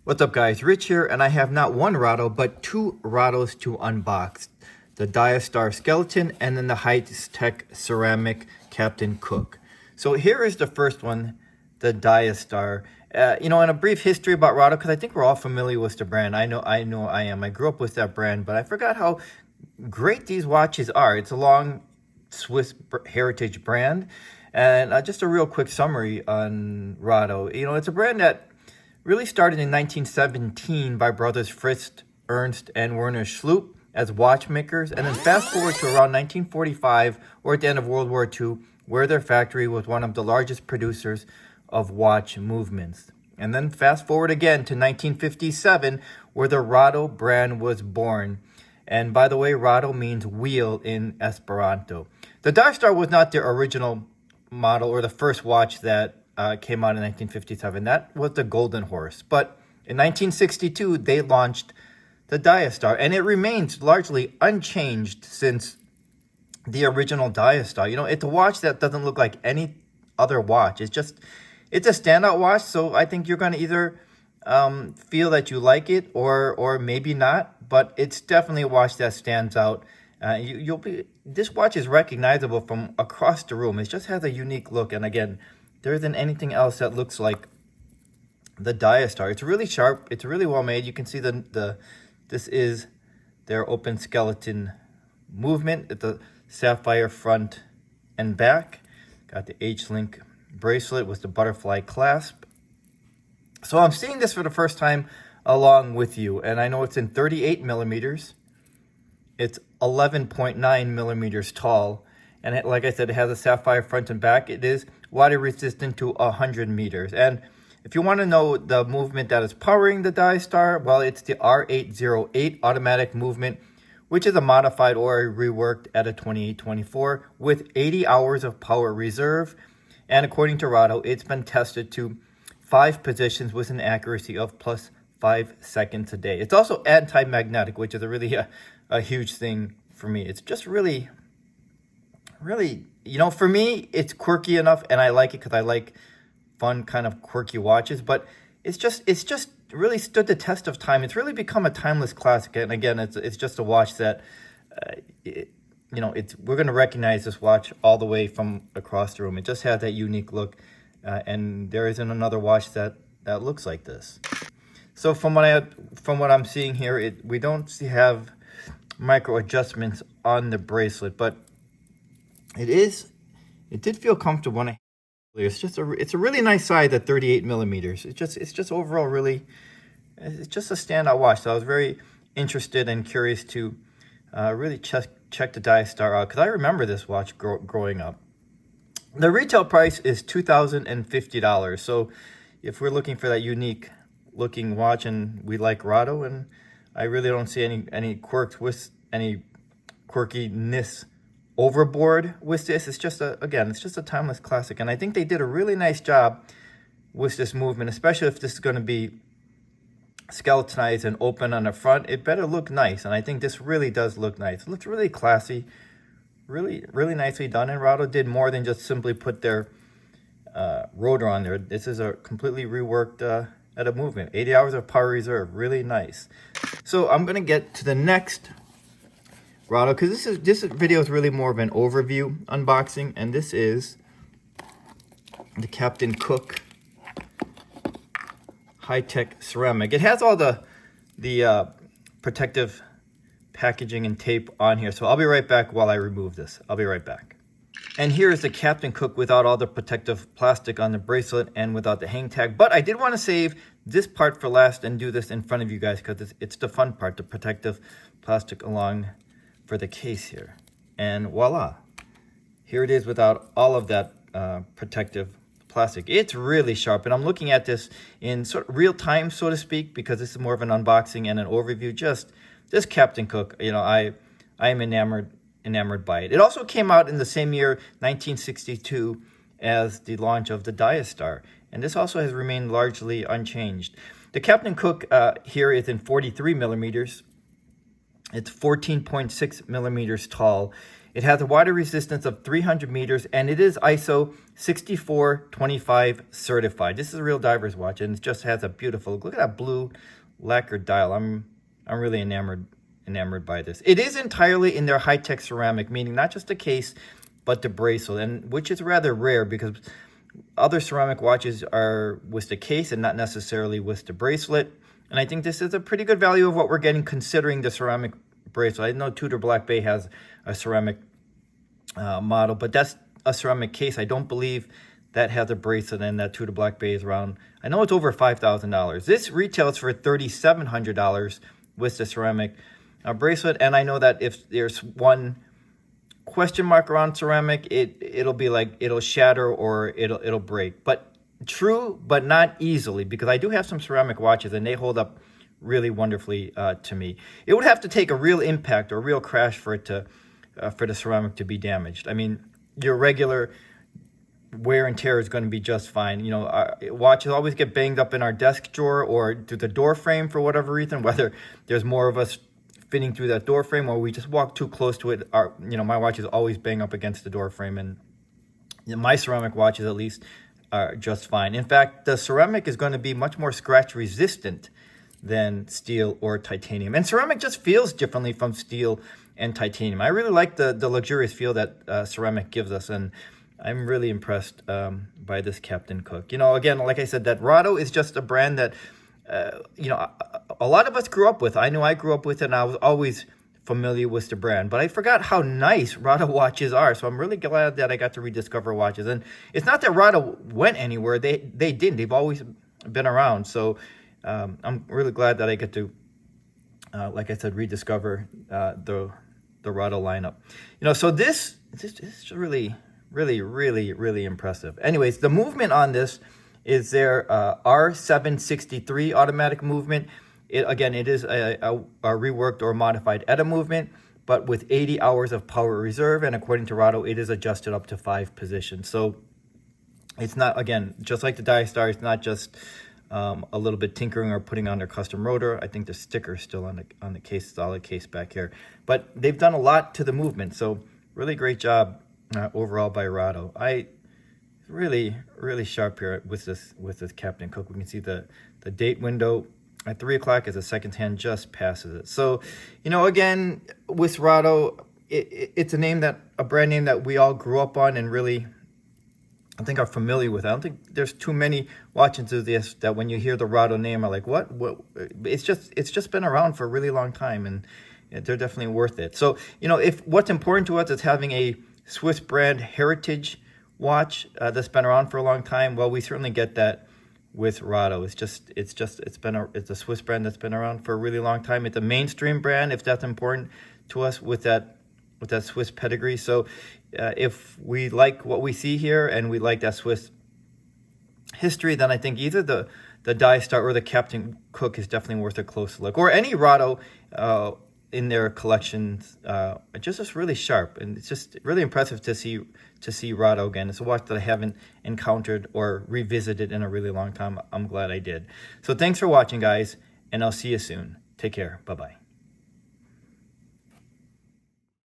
What's up guys, Rich here, and I have not one Rado, but two Rados to unbox. The DiaStar Skeleton and then the high-tech ceramic Captain Cook. So here is the first one, the DiaStar. In a brief history about Rado, because I think we're all familiar with the brand. I know I am. I grew up with that brand, but I forgot how great these watches are. It's a long Swiss heritage brand. And just a real quick summary on Rado. It's a brand that really started in 1917 by brothers Fritz, Ernst, and Werner Schlup as watchmakers, and then fast forward to around 1945 or at the end of World War II, where their factory was one of the largest producers of watch movements. And then fast forward again to 1957, where the Rado brand was born. And by the way, Rado means wheel in Esperanto. The DiaStar was not their original model or the first watch that came out in 1957. That was the Golden Horse. But in 1962, they launched the DiaStar, and it remains largely unchanged since the original DiaStar. It's a watch that doesn't look like any other watch. It's a standout watch, so I think you're going to either feel that you like it or maybe not, but it's definitely a watch that stands out. This watch is recognizable from across the room. It just has a unique look, and again, there isn't anything else that looks like the DiaStar. It's really sharp. It's really well made. You can see this is their open skeleton movement at the sapphire front and back. Got the H-link bracelet with the butterfly clasp. So I'm seeing this for the first time along with you, and I know it's in 38 millimeters. It's 11.9 millimeters tall, and like I said, it has a sapphire front and back. It is water resistant to 100 meters. And if you want to know the movement that is powering the DiaStar, well, it's the R808 automatic movement, which is a modified or a reworked at a 2824 with 80 hours of power reserve. And according to Rado, it's been tested to 5 positions with an accuracy of plus 5 seconds a day. It's also anti-magnetic, which is a huge thing for me. It's just really, for me, it's quirky enough, and I like it because I like fun kind of quirky watches, but it's just really stood the test of time. It's really become a timeless classic, and again, it's just a watch that, we're going to recognize this watch all the way from across the room. It just has that unique look, and there isn't another watch that looks like this. So from what I'm seeing here, we don't have micro adjustments on the bracelet, but it did feel comfortable when it's a really nice size at 38 millimeters. It's just overall really, it's just a standout watch. So I was very interested and curious to really check the DiaStar out, because I remember this watch growing up. The retail price is $2,050. So if we're looking for that unique looking watch, and we like Rado, and I really don't see any quirks with any quirkiness overboard with this. It's just a timeless classic, and I think they did a really nice job with this movement, especially if this is going to be skeletonized and open on the front. It better look nice, and I think this really does look nice. It looks really classy, really nicely done, and Rado did more than just simply put their rotor on there. This is a completely reworked at a movement. 80 hours of power reserve, really nice. So I'm gonna get to the next Rado, because this video is really more of an overview unboxing, and this is the Captain Cook high-tech ceramic. It has all the protective packaging and tape on here, so I'll be right back while I remove this. I'll be right back. And here is the Captain Cook without all the protective plastic on the bracelet and without the hang tag. But I did want to save this part for last and do this in front of you guys, because it's the fun part, the protective plastic along for the case here. And voila, here it is without all of that protective plastic. It's really sharp, and I'm looking at this in sort of real time, so to speak, because this is more of an unboxing and an overview. Just this Captain Cook, I am enamored by it. It also came out in the same year, 1962, as the launch of the DiaStar, and this also has remained largely unchanged. The Captain Cook here is in 43 millimeters. It's 14.6 millimeters tall. It has a water resistance of 300 meters, and it is ISO 6425 certified. This is a real diver's watch, and it just has a beautiful, look at that blue lacquered dial. I'm really enamored by this. It is entirely in their high-tech ceramic, meaning not just the case, but the bracelet, and which is rather rare because other ceramic watches are with the case and not necessarily with the bracelet. And I think this is a pretty good value of what we're getting considering the ceramic bracelet. I know Tudor Black Bay has a ceramic model, but that's a ceramic case. I don't believe that has a bracelet, and that Tudor Black Bay is around, I know it's over $5,000. This retails for $3,700 with the ceramic bracelet, and I know that if there's one question mark around ceramic, it'll be like it'll shatter or it'll break. But true, but not easily, because I do have some ceramic watches and they hold up really wonderfully to me. It would have to take a real impact or a real crash for it to for the ceramic to be damaged. I mean, your regular wear and tear is going to be just fine. You know, our watches always get banged up in our desk drawer or through the door frame for whatever reason, whether there's more of us fitting through that door frame or we just walk too close to it. My watches always bang up against the door frame, and my ceramic watches at least are just fine. In fact, the ceramic is going to be much more scratch resistant than steel or titanium, and ceramic just feels differently from steel and titanium. I really like the luxurious feel that ceramic gives us, and I'm really impressed by this Captain Cook. You know, again, like I said, that Rado is just a brand that a lot of us grew up with. I know I grew up with it, and I was always familiar with the brand, but I forgot how nice Rado watches are. So I'm really glad that I got to rediscover watches. And it's not that Rado went anywhere. They didn't. They've always been around. So I'm really glad that I get to, like I said, rediscover the Rado lineup. You know, so this is really impressive. Anyways, the movement on this is their R763 automatic movement. It is a reworked or modified ETA movement, but with 80 hours of power reserve, and according to Rado, it is adjusted up to 5 positions. So it's not, again, just like the DiaStar, it's not just a little bit tinkering or putting on their custom rotor. I think the sticker is still on the case, solid case back here. But they've done a lot to the movement, so really great job overall by Rado. Really sharp here with this Captain Cook. We can see the date window at 3 o'clock as the seconds hand just passes it. So, you know, again, with Rado, it's a brand name that we all grew up on and really, I think, are familiar with. I don't think there's too many watch enthusiasts that when you hear the Rado name are like, what? It's just been around for a really long time, and they're definitely worth it. So, you know, if what's important to us is having a Swiss brand heritage watch that's been around for a long time, well, we certainly get that with Rado. It's a Swiss brand that's been around for a really long time. It's a mainstream brand, if that's important to us, with that Swiss pedigree. So if we like what we see here and we like that Swiss history, then I think either the DiaStar or the Captain Cook is definitely worth a close look, or any Rado in their collections. Just really sharp, and it's just really impressive to see Rado again. It's a watch that I haven't encountered or revisited in a really long time. I'm glad I did. So thanks for watching, guys, and I'll see you soon. Take care. Bye-bye.